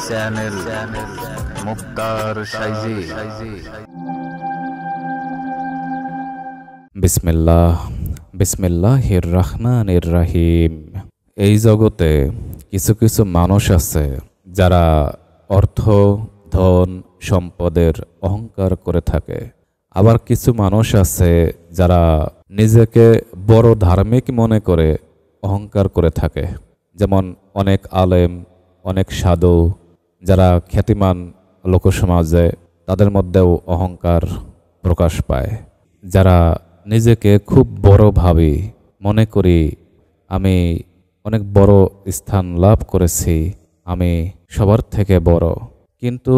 Channel মুক্তার সাইজি। বিসমিল্লাহির রহমানির রহিম। এই জগতে কিছু কিছু মানুষ আছে যারা অর্থ, ধন, সম্পদের অহংকার করে থাকে। আবার কিছু মানুষ আছে যারা নিজেকে বড় ধার্মিক মনে করে অহংকার করে থাকে। যেমন অনেক আলেম, অনেক সাধু যারা খ্যাতিমান লোকসমাজে, তাদের মধ্যেও অহংকার প্রকাশ পায়। যারা নিজেকে খুব বড় ভাবি, মনে করি আমি অনেক বড় স্থান লাভ করেছি, আমি সবার থেকে বড়। কিন্তু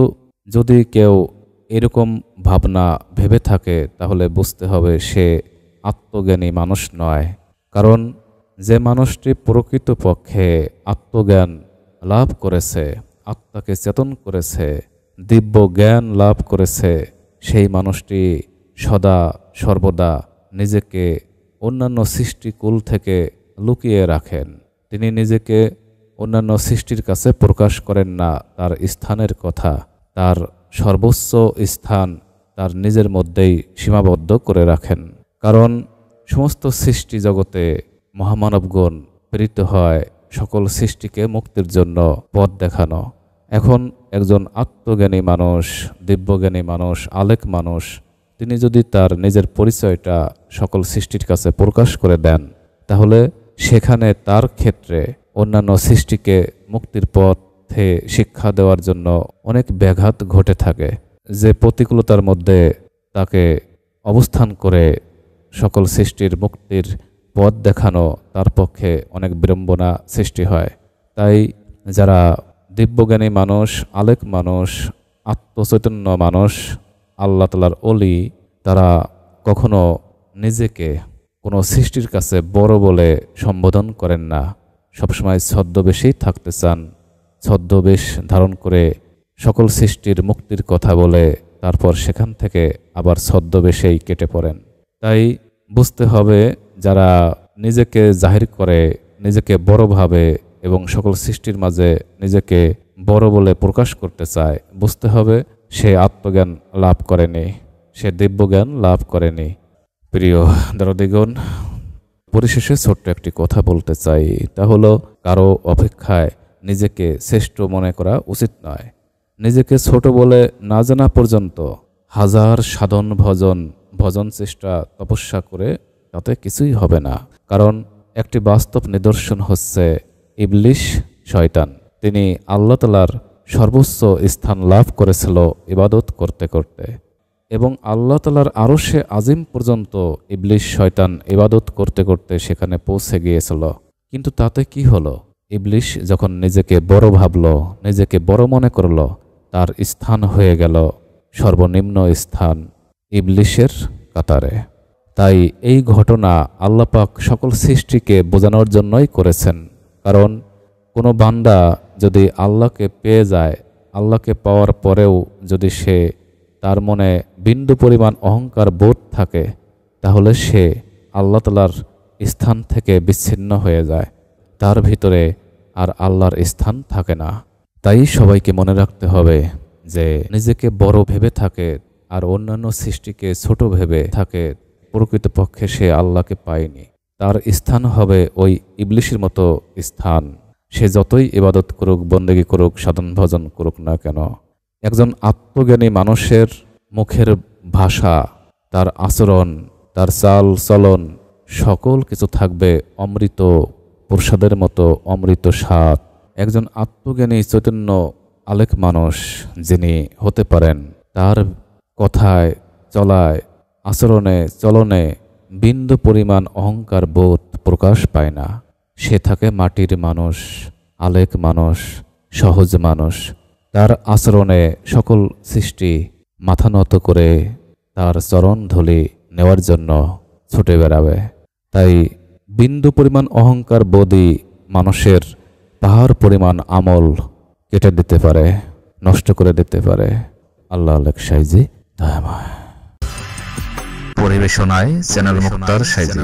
যদি কেউ এরকম ভাবনা ভেবে থাকে তাহলে বুঝতে হবে সে আত্মজ্ঞানী মানুষ নয়। কারণ যে মানুষটি প্রকৃতপক্ষে আত্মজ্ঞান লাভ করেছে, আত্মাকে চেতন করেছে, দিব্য জ্ঞান লাভ করেছে, সেই মানুষটি সদা সর্বদা নিজেকে অন্যান্য সৃষ্টিকুল থেকে লুকিয়ে রাখেন। তিনি নিজেকে অন্যান্য সৃষ্টির কাছে প্রকাশ করেন না তার স্থানের কথা। তার সর্বোচ্চ স্থান তার নিজের মধ্যেই সীমাবদ্ধ করে রাখেন। কারণ সমস্ত সৃষ্টি জগতে মহামানবগণ প্রেরিত হয় সকল সৃষ্টিকে মুক্তির জন্য পথ দেখানো। এখন একজন আত্মজ্ঞানী মানুষ, দিব্যজ্ঞানী মানুষ, আলেক মানুষ, তিনি যদি তার নিজের পরিচয়টা সকল সৃষ্টির কাছে প্রকাশ করে দেন, তাহলে সেখানে তার ক্ষেত্রে অন্যান্য সৃষ্টিকে মুক্তির পথে শিক্ষা দেওয়ার জন্য অনেক ব্যাঘাত ঘটে থাকে। যে প্রতিকূলতার মধ্যে তাকে অবস্থান করে সকল সৃষ্টির মুক্তির পথ দেখানো, তার পক্ষে অনেক বিড়ম্বনা সৃষ্টি হয়। তাই যারা দিব্যজ্ঞানী মানুষ, আলেক মানুষ, আত্মচৈতন্য মানুষ, আল্লাহ তাআলার ওলি, তারা কখনো নিজেকে কোনো সৃষ্টির কাছে বড় বলে সম্বোধন করেন না। সবসময় ছদ্মবেশেই থাকতে চান। ছদ্মবেশ ধারণ করে সকল সৃষ্টির মুক্তির কথা বলে তারপর সেখান থেকে আবার ছদ্মবেশেই কেটে পড়েন। তাই বুঝতে হবে, যারা নিজেকে জাহির করে, নিজেকে বড় ভাবে এবং সকল সৃষ্টির মাঝে নিজেকে বড় বলে প্রকাশ করতে চায়, বুঝতে হবে সে আত্মজ্ঞান লাভ করেনি, সে দিব্যজ্ঞান লাভ করেনি। প্রিয় দর্শকগণ, পরিশেষে ছোট্ট একটি কথা বলতে চাই, তা হলো কারো অপেক্ষায় নিজেকে শ্রেষ্ঠ মনে করা উচিত নয়। নিজেকে ছোট বলে না জানা পর্যন্ত হাজার সাধন ভজন চেষ্টা, তপস্যা করে তাতে কিছুই হবে না। কারণ একটি বাস্তব নিদর্শন হচ্ছে ইবলিশ শয়তান। তিনি আল্লাহ তাআলার সর্বোচ্চ স্থান লাভ করেছিল ইবাদত করতে করতে, এবং আল্লাহ তাআলার আরশে আজিম পর্যন্ত ইবলিশ শয়তান ইবাদত করতে করতে সেখানে পৌঁছে গিয়েছিল। কিন্তু তাতে কি হলো? ইবলিশ যখন নিজেকে বড় ভাবল, নিজেকে বড় মনে করল, তার স্থান হয়ে গেল সর্বনিম্ন স্থান ইবলিশের কাতারে। তাই এই ঘটনা আল্লাহ পাক সকল সৃষ্টিকে বোঝানোর জন্যই করেছেন। কারণ কোনো বান্দা যদি আল্লাহকে পেয়ে যায়, আল্লাহকে পাওয়ার পরেও যদি সে তার মনে বিন্দু পরিমাণ অহংকার বোধ থাকে, তাহলে সে আল্লাহ তাআলার স্থান থেকে বিচ্ছিন্ন হয়ে যায়। তার ভিতরে আর আল্লাহর স্থান থাকে না। তাই সবাইকে মনে রাখতে হবে যে নিজেকে বড় ভেবে থাকে আর অন্যান্য সৃষ্টিকে ছোট ভেবে থাকে, প্রকৃতপক্ষে সে আল্লাহকে পায়নি। তার স্থান হবে ওই ইবলিশের মতো স্থান। সে যতই ইবাদত করুক, বন্দেগী করুক, সাধন ভজন করুক না কেন, একজন আত্মজ্ঞানী মানুষের মুখের ভাষা, তার আচরণ, তার চাল চলন, সকল কিছু থাকবে অমৃত প্রসাদের মতো অমৃত স্বাদ। একজন আত্মজ্ঞানী চৈতন্য আলেক মানুষ যিনি হতে পারেন, তার কথায়, চলায়, আচরণে, চলনে বিন্দু পরিমাণ অহংকার বোধ প্রকাশ পায় না। সে থাকে মাটির মানুষ, আলেক মানুষ, সহজ মানুষ। তার আচরণে সকল সৃষ্টি মাথা নত করে তার চরণ ধুলি নেওয়ার জন্য ছুটে বেড়াবে। তাই বিন্দু পরিমাণ অহংকার বোধই মানুষের পাহাড় পরিমাণ আমল কেটে দিতে পারে, নষ্ট করে দিতে পারে। আল্লাহ আলেক সাইজি দয়াময়। পরিবেশনায় চ্যানেল মুক্তার সাইজি।